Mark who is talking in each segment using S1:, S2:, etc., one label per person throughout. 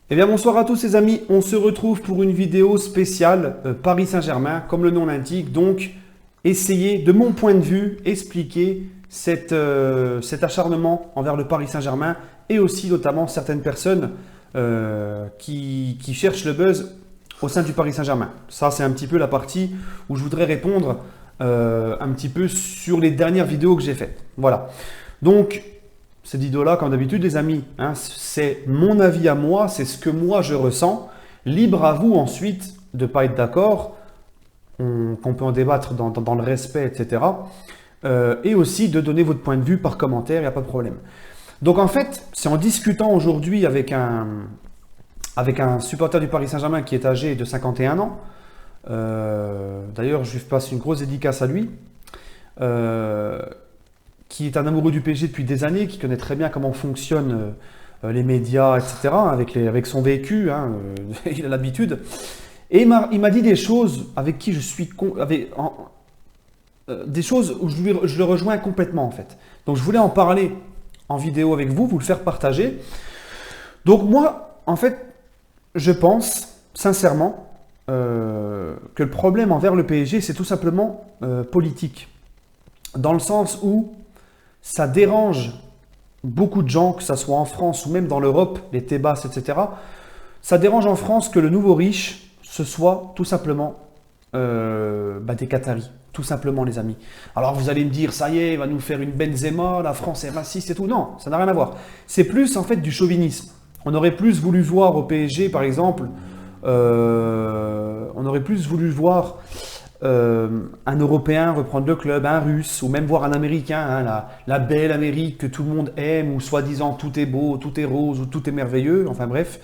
S1: Eh bien bonsoir à tous les amis, on se retrouve pour une vidéo spéciale Paris Saint-Germain, comme le nom l'indique, donc essayer de mon point de vue expliquer cet acharnement envers le Paris Saint-Germain et aussi notamment certaines personnes qui cherchent le buzz au sein du Paris Saint-Germain. Ça c'est un petit peu la partie où je voudrais répondre un petit peu sur les dernières vidéos que j'ai faites. Voilà, donc cette vidéo-là, comme d'habitude, les amis, hein, c'est mon avis à moi, c'est ce que moi je ressens. Libre à vous ensuite de ne pas être d'accord, qu'on peut en débattre dans le respect, etc. Et aussi de donner votre point de vue par commentaire, il n'y a pas de problème. Donc en fait, c'est en discutant aujourd'hui avec un supporter du Paris Saint-Germain qui est âgé de 51 ans. D'ailleurs, je lui passe une grosse dédicace à lui. Qui est un amoureux du PSG depuis des années, qui connaît très bien comment fonctionnent les médias, etc., avec son vécu, hein, il a l'habitude. Et il m'a dit des choses avec qui je suis... des choses où je le rejoins complètement, en fait. Donc je voulais en parler en vidéo avec vous, vous le faire partager. Donc moi, en fait, je pense, sincèrement, que le problème envers le PSG, c'est tout simplement politique. Dans le sens où ça dérange beaucoup de gens, que ce soit en France ou même dans l'Europe, les Tébas, etc. Ça dérange en France que le nouveau riche, ce soit tout simplement des Qataris. Tout simplement, les amis. Alors vous allez me dire, ça y est, il va nous faire une Benzema, la France est raciste et tout. Non, ça n'a rien à voir. C'est plus en fait du chauvinisme. On aurait plus voulu voir au PSG, par exemple, on aurait plus voulu voir un Européen reprendre le club, un Russe, ou même voir un Américain, hein, la belle Amérique que tout le monde aime, où soi-disant tout est beau, tout est rose, ou tout est merveilleux, enfin bref,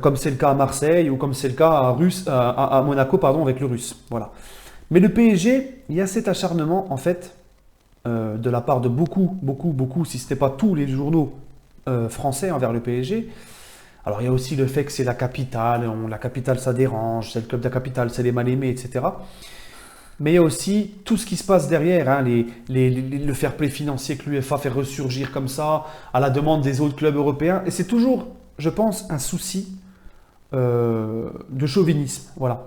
S1: comme c'est le cas à Marseille, ou comme c'est le cas à Monaco, pardon, avec le Russe. Voilà. Mais le PSG, il y a cet acharnement, en fait, de la part de beaucoup, si ce n'est pas tous les journaux français envers le PSG. Alors il y a aussi le fait que c'est la capitale ça dérange, c'est le club de la capitale, c'est les mal-aimés, etc. Mais il y a aussi tout ce qui se passe derrière, hein, le fair play financier que l'UEFA fait ressurgir comme ça, à la demande des autres clubs européens. Et c'est toujours, je pense, un souci de chauvinisme. Voilà.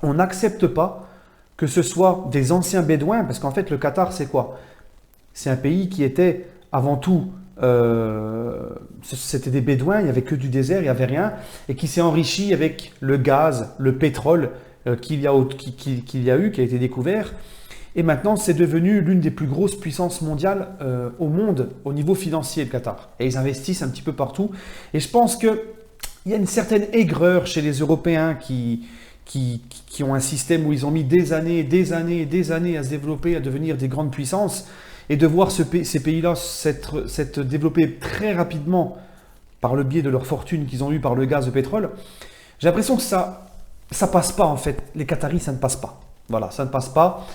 S1: On n'accepte pas que ce soit des anciens bédouins, parce qu'en fait le Qatar c'est quoi? C'est un pays qui était avant tout... c'était des bédouins, il n'y avait que du désert, il n'y avait rien, et qui s'est enrichi avec le gaz, le pétrole qu'il y a eu, qui a été découvert. Et maintenant, c'est devenu l'une des plus grosses puissances mondiales au monde, au niveau financier, le Qatar. Et ils investissent un petit peu partout. Et je pense qu'il y a une certaine aigreur chez les Européens qui ont un système où ils ont mis des années à se développer, à devenir des grandes puissances. Et de voir ces pays-là s'être développés très rapidement par le biais de leur fortune qu'ils ont eue par le gaz de pétrole, j'ai l'impression que ça passe pas en fait. Les Qataris, ça ne passe pas. Voilà, ça ne passe pas.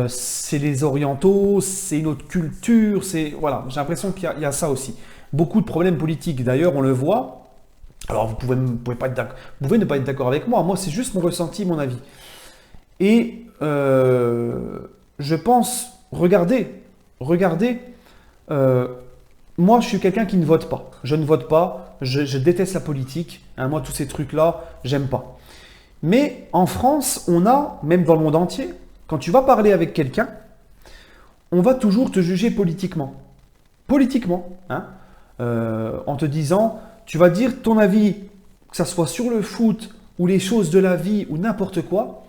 S1: C'est les Orientaux, c'est une autre culture, voilà. J'ai l'impression qu'il y a ça aussi. Beaucoup de problèmes politiques. D'ailleurs, on le voit. Alors, vous pouvez ne pas être d'accord avec moi. Moi, c'est juste mon ressenti, mon avis. Et je pense, regardez, moi je suis quelqu'un qui ne vote pas. Je ne vote pas, je déteste la politique. Hein, moi tous ces trucs-là, j'aime pas. Mais en France, on a, même dans le monde entier, quand tu vas parler avec quelqu'un, on va toujours te juger politiquement. Politiquement, hein, en te disant, tu vas dire ton avis, que ça soit sur le foot ou les choses de la vie ou n'importe quoi,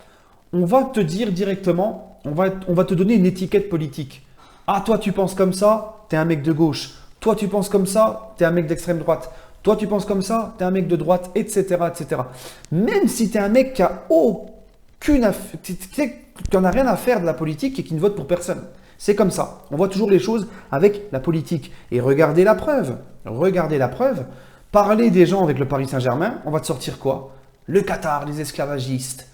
S1: on va te dire directement, on va te donner une étiquette politique. Ah, toi, tu penses comme ça, t'es un mec de gauche. Toi, tu penses comme ça, t'es un mec d'extrême droite. Toi, tu penses comme ça, t'es un mec de droite, etc., etc. Même si t'es un mec qui a qui en a rien à faire de la politique et qui ne vote pour personne. C'est comme ça. On voit toujours les choses avec la politique. Et regardez la preuve. Parlez des gens avec le Paris Saint-Germain, on va te sortir quoi? Le Qatar, les esclavagistes.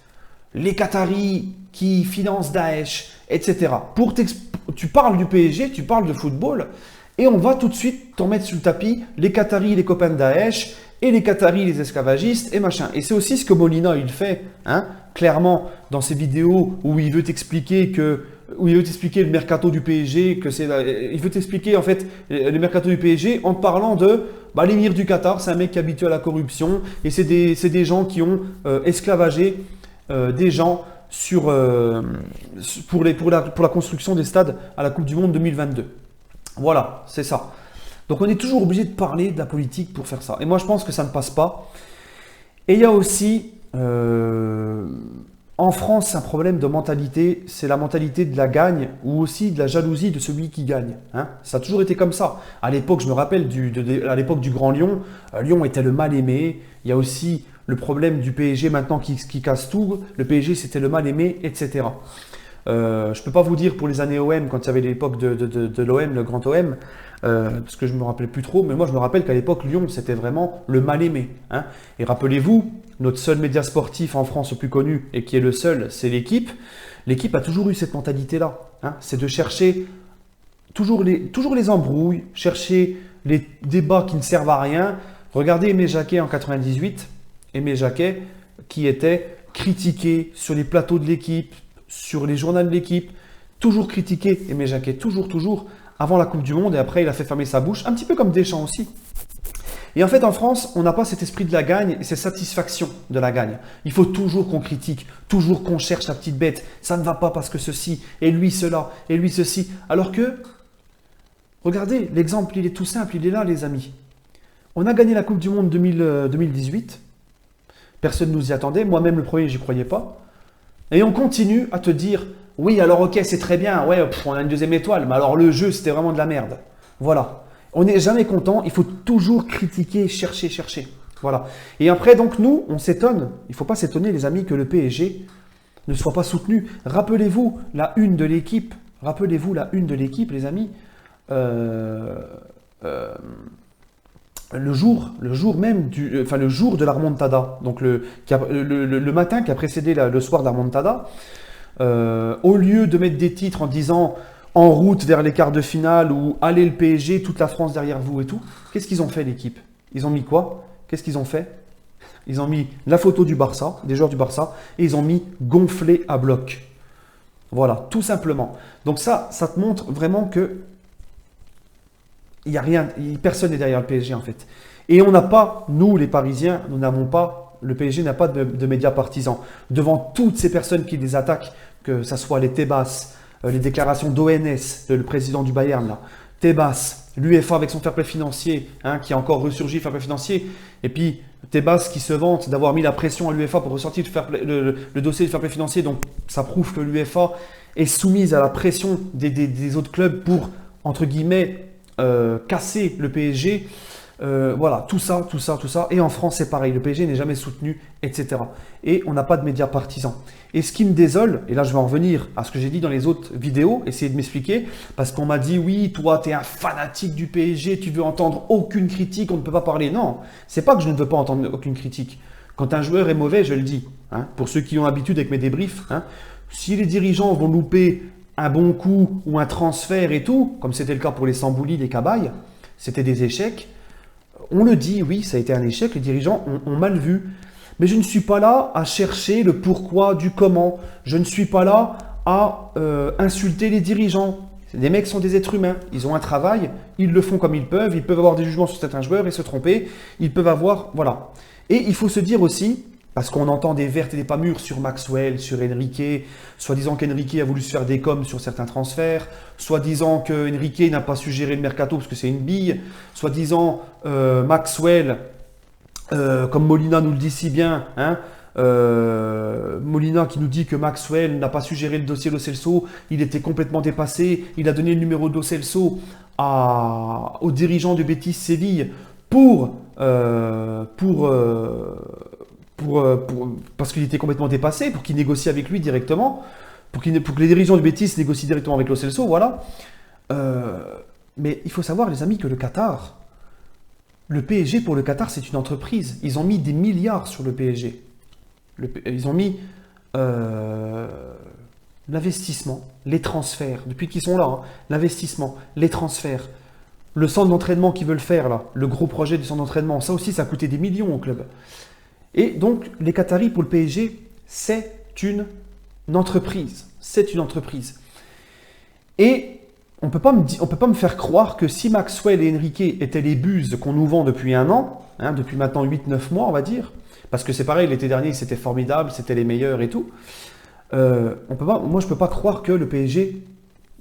S1: Les Qataris qui financent Daesh, etc. Tu parles du PSG, tu parles de football, et on va tout de suite t'en mettre sur le tapis les Qataris, les copains de Daesh, et les Qataris, les esclavagistes, et machin. Et c'est aussi ce que Molina, il fait, hein, clairement, dans ses vidéos où il veut t'expliquer le mercato du PSG, il veut t'expliquer en fait le mercato du PSG en te parlant de bah, l'émir du Qatar, c'est un mec qui est habitué à la corruption et c'est des gens qui ont esclavagé des gens pour la construction des stades à la Coupe du Monde 2022. Voilà, c'est ça. Donc on est toujours obligé de parler de la politique pour faire ça. Et moi je pense que ça ne passe pas. Et il y a aussi, en France, un problème de mentalité, c'est la mentalité de la gagne ou aussi de la jalousie de celui qui gagne. Hein. Ça a toujours été comme ça. À l'époque, je me rappelle, à l'époque du Grand Lyon, Lyon était le mal aimé. Il y a aussi le problème du PSG maintenant qui casse tout. Le PSG, c'était le mal aimé, etc. Je ne peux pas vous dire pour les années OM, quand il y avait l'époque de l'OM, le grand OM, parce que je ne me rappelle plus trop, mais moi je me rappelle qu'à l'époque, Lyon, c'était vraiment le mal aimé. Hein. Et rappelez-vous, notre seul média sportif en France le plus connu, et qui est le seul, c'est l'équipe. L'équipe a toujours eu cette mentalité-là. Hein. C'est de chercher toujours les embrouilles, chercher les débats qui ne servent à rien. Regardez Aimé Jacquet en 98, Aimé Jacquet qui était critiqué sur les plateaux de l'équipe, sur les journaux de l'équipe, toujours critiqué, Aimé Jacquet, toujours, avant la Coupe du Monde, et après il a fait fermer sa bouche, un petit peu comme Deschamps aussi. Et en fait en France, on n'a pas cet esprit de la gagne et cette satisfaction de la gagne. Il faut toujours qu'on critique, toujours qu'on cherche la petite bête, ça ne va pas parce que ceci, et lui cela, et lui ceci. Alors que, regardez, l'exemple il est tout simple, il est là les amis. On a gagné la Coupe du Monde 2018, personne ne nous y attendait, moi-même le premier j'y croyais pas. Et on continue à te dire, oui, alors ok, c'est très bien, ouais, on a une deuxième étoile, mais alors le jeu, c'était vraiment de la merde. Voilà. On n'est jamais content, il faut toujours critiquer, chercher. Voilà. Et après, donc, nous, on s'étonne, il ne faut pas s'étonner, les amis, que le PSG ne soit pas soutenu. Rappelez-vous la une de l'équipe, les amis, le jour même le jour de la remontada, donc le matin qui a précédé le soir de la remontada, au lieu de mettre des titres en disant en route vers les quarts de finale ou allez le PSG, toute la France derrière vous et tout, qu'est-ce qu'ils ont fait l'équipe? Ils ont mis quoi? Qu'est-ce qu'ils ont fait? Ils ont mis la photo du Barça, des joueurs du Barça, et ils ont mis gonflé à bloc. Voilà, tout simplement. Donc ça te montre vraiment que il n'y a rien, personne n'est derrière le PSG en fait. Et on n'a pas, nous les Parisiens, nous n'avons pas, le PSG n'a pas de médias partisans. Devant toutes ces personnes qui les attaquent, que ce soit les Tebas, les déclarations d'ONS, le président du Bayern là, Tebas, l'UEFA avec son fair play financier, hein, qui a encore ressurgi le fair play financier, et puis Tebas qui se vante d'avoir mis la pression à l'UEFA pour ressortir le dossier du fair play financier, donc ça prouve que l'UEFA est soumise à la pression des autres clubs pour, entre guillemets, casser le PSG. Voilà, tout ça. Et en France, c'est pareil. Le PSG n'est jamais soutenu, etc. Et on n'a pas de médias partisans. Et ce qui me désole, et là je vais en revenir à ce que j'ai dit dans les autres vidéos, essayer de m'expliquer, parce qu'on m'a dit, oui, toi, tu es un fanatique du PSG, tu veux entendre aucune critique, on ne peut pas parler. Non, c'est pas que je ne veux pas entendre aucune critique. Quand un joueur est mauvais, je le dis. Hein, pour ceux qui ont l'habitude avec mes débriefs, hein, si les dirigeants vont louper un bon coup ou un transfert et tout, comme c'était le cas pour les Samboulis, les Cabaye, c'était des échecs. On le dit, oui, ça a été un échec, les dirigeants ont mal vu. Mais je ne suis pas là à chercher le pourquoi du comment. Je ne suis pas là à insulter les dirigeants. Les mecs sont des êtres humains, ils ont un travail, ils le font comme ils peuvent avoir des jugements sur certains joueurs et se tromper. Ils peuvent avoir, voilà. Et il faut se dire aussi, parce qu'on entend des vertes et des pas mûres sur Maxwell, sur Enrique, soi-disant qu'Enrique a voulu se faire des coms sur certains transferts, soi-disant qu'Enrique n'a pas su gérer le mercato parce que c'est une bille, soi-disant Maxwell, comme Molina nous le dit si bien, hein, Molina qui nous dit que Maxwell n'a pas su gérer le dossier Lo Celso, il était complètement dépassé, il a donné le numéro de Lo Celso aux dirigeants de Betis Séville parce qu'il était complètement dépassé, pour qu'il négocie avec lui directement, pour que les dirigeants du Betis négocient directement avec Lo Celso, voilà. Mais il faut savoir, les amis, que le Qatar, le PSG pour le Qatar, c'est une entreprise. Ils ont mis des milliards sur le PSG. Ils ont mis l'investissement, les transferts, depuis qu'ils sont là, hein, l'investissement, les transferts, le centre d'entraînement qu'ils veulent faire, là, le gros projet du centre d'entraînement, ça aussi, ça a coûté des millions au club. Et donc, les Qataris pour le PSG, c'est une entreprise. C'est une entreprise. Et on peut pas me faire croire que si Maxwell et Enrique étaient les buses qu'on nous vend depuis un an, hein, depuis maintenant 8-9 mois, on va dire, parce que c'est pareil, l'été dernier, c'était formidable, c'était les meilleurs et tout, moi, je peux pas croire que le PSG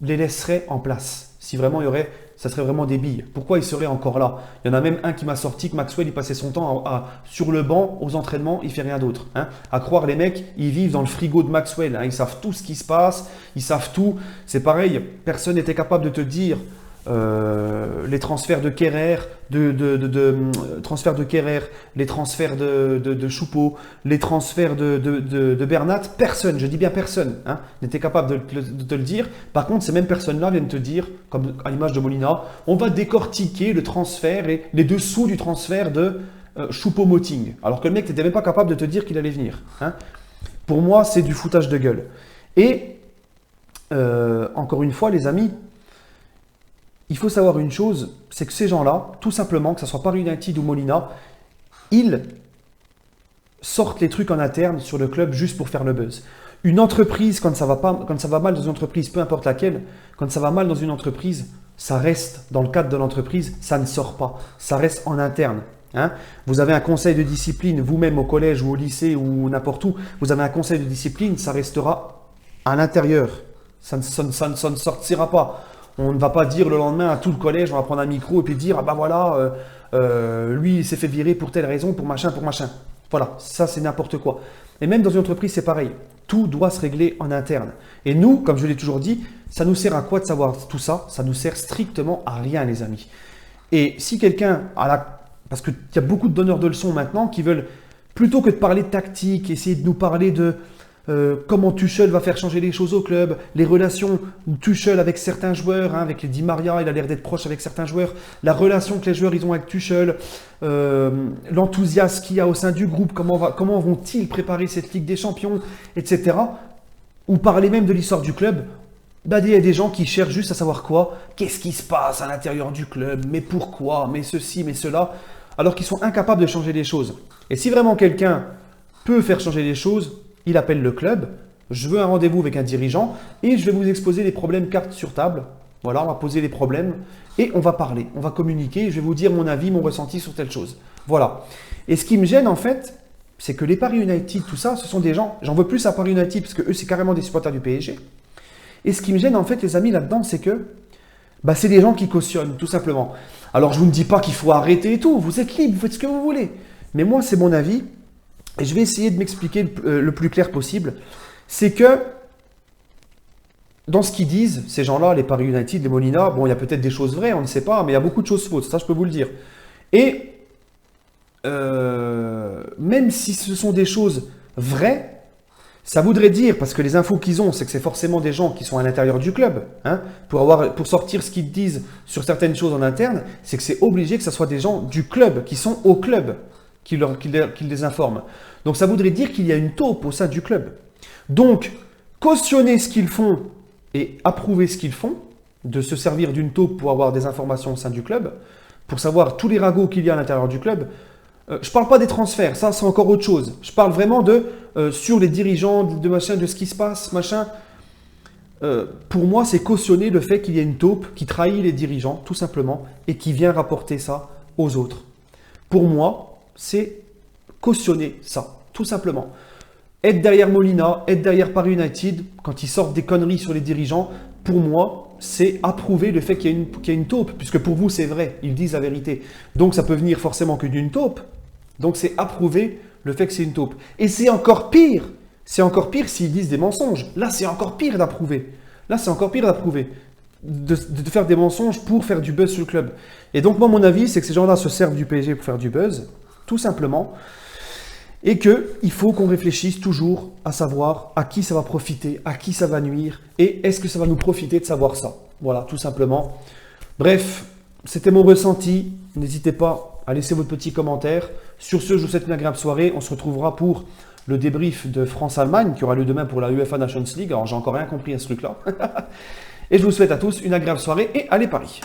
S1: les laisserait en place. Si vraiment il y aurait, ça serait vraiment des billes. Pourquoi ils seraient encore là? Il y en a même un qui m'a sorti que Maxwell, il passait son temps sur le banc, aux entraînements, il fait rien d'autre. Hein. À croire, les mecs, ils vivent dans le frigo de Maxwell. Hein. Ils savent tout ce qui se passe, ils savent tout. C'est pareil, personne n'était capable de te dire les transferts de Kerrer, transferts de Kerrer, les transferts de Choupeau, les transferts de Bernat. Personne, je dis bien personne, hein, n'était capable de te le dire. Par contre, ces mêmes personnes-là viennent te dire, comme à l'image de Molina, on va décortiquer le transfert et les dessous du transfert de Choupeau-Moting. Alors que le mec n'était même pas capable de te dire qu'il allait venir. Hein. Pour moi, c'est du foutage de gueule. Et encore une fois, les amis, il faut savoir une chose, c'est que ces gens-là, tout simplement, que ce soit Paris United ou Molina, ils sortent les trucs en interne sur le club juste pour faire le buzz. Une entreprise, quand ça va mal dans une entreprise, peu importe laquelle, quand ça va mal dans une entreprise, ça reste dans le cadre de l'entreprise, ça ne sort pas, ça reste en interne. Hein. Vous avez un conseil de discipline, vous-même au collège ou au lycée ou n'importe où, vous avez un conseil de discipline, ça restera à l'intérieur, ça ne sortira pas. On ne va pas dire le lendemain à tout le collège, on va prendre un micro et puis dire « Ah bah voilà, lui il s'est fait virer pour telle raison, pour machin, pour machin. » Voilà, ça c'est n'importe quoi. Et même dans une entreprise, c'est pareil. Tout doit se régler en interne. Et nous, comme je l'ai toujours dit, ça nous sert à quoi de savoir tout ça? Ça nous sert strictement à rien, les amis. Et si quelqu'un parce qu'il y a beaucoup de donneurs de leçons maintenant qui veulent, plutôt que de parler de tactique, essayer de nous parler de comment Tuchel va faire changer les choses au club, les relations Tuchel avec certains joueurs, hein, avec les Di Maria, il a l'air d'être proche avec certains joueurs, la relation que les joueurs ils ont avec Tuchel, l'enthousiasme qu'il y a au sein du groupe, comment vont-ils préparer cette Ligue des Champions, etc. Ou parler même de l'histoire du club. Bah, il y a des gens qui cherchent juste à savoir quoi, qu'est-ce qui se passe à l'intérieur du club, mais pourquoi, mais ceci, mais cela, alors qu'ils sont incapables de changer les choses. Et si vraiment quelqu'un peut faire changer les choses, il appelle le club, je veux un rendez-vous avec un dirigeant et je vais vous exposer les problèmes cartes sur table. Voilà, on va poser les problèmes et on va parler, on va communiquer, je vais vous dire mon avis, mon ressenti sur telle chose. Voilà. Et ce qui me gêne en fait, c'est que les Paris United, tout ça, ce sont des gens, j'en veux plus à Paris United parce que eux c'est carrément des supporters du PSG. Et ce qui me gêne en fait les amis là-dedans, c'est que c'est des gens qui cautionnent tout simplement. Alors je vous ne dis pas qu'il faut arrêter et tout, vous êtes libre, vous faites ce que vous voulez. Mais moi c'est mon avis. Et je vais essayer de m'expliquer le plus clair possible. C'est que, dans ce qu'ils disent, ces gens-là, les Paris United, les Molina, bon, il y a peut-être des choses vraies, on ne sait pas, mais il y a beaucoup de choses fausses, ça je peux vous le dire. Et, même si ce sont des choses vraies, ça voudrait dire, parce que les infos qu'ils ont, c'est que c'est forcément des gens qui sont à l'intérieur du club. Hein, pour sortir ce qu'ils disent sur certaines choses en interne, c'est que c'est obligé que ce soit des gens du club, qui sont au club. Qui les informe. Donc ça voudrait dire qu'il y a une taupe au sein du club. Donc, cautionner ce qu'ils font et approuver ce qu'ils font, de se servir d'une taupe pour avoir des informations au sein du club, pour savoir tous les ragots qu'il y a à l'intérieur du club. Je ne parle pas des transferts, ça c'est encore autre chose. Je parle vraiment sur les dirigeants, de ce qui se passe, machin. Pour moi, c'est cautionner le fait qu'il y ait une taupe qui trahit les dirigeants, tout simplement, et qui vient rapporter ça aux autres. Pour moi, c'est cautionner ça, tout simplement. Être derrière Molina, être derrière Paris United, quand ils sortent des conneries sur les dirigeants, pour moi, c'est approuver le fait qu'il y a une taupe, puisque pour vous, c'est vrai, ils disent la vérité. Donc, ça peut venir forcément que d'une taupe. Donc, c'est approuver le fait que c'est une taupe. Et c'est encore pire s'ils disent des mensonges. Là, c'est encore pire d'approuver. De faire des mensonges pour faire du buzz sur le club. Et donc, moi, mon avis, c'est que ces gens-là se servent du PSG pour faire du buzz, tout simplement, et qu'il faut qu'on réfléchisse toujours à savoir à qui ça va profiter, à qui ça va nuire, et est-ce que ça va nous profiter de savoir ça. Voilà, tout simplement. Bref, c'était mon ressenti. N'hésitez pas à laisser votre petit commentaire. Sur ce, je vous souhaite une agréable soirée. On se retrouvera pour le débrief de France-Allemagne, qui aura lieu demain pour la UEFA Nations League. Alors, j'ai encore rien compris à ce truc-là. Et je vous souhaite à tous une agréable soirée et allez Paris!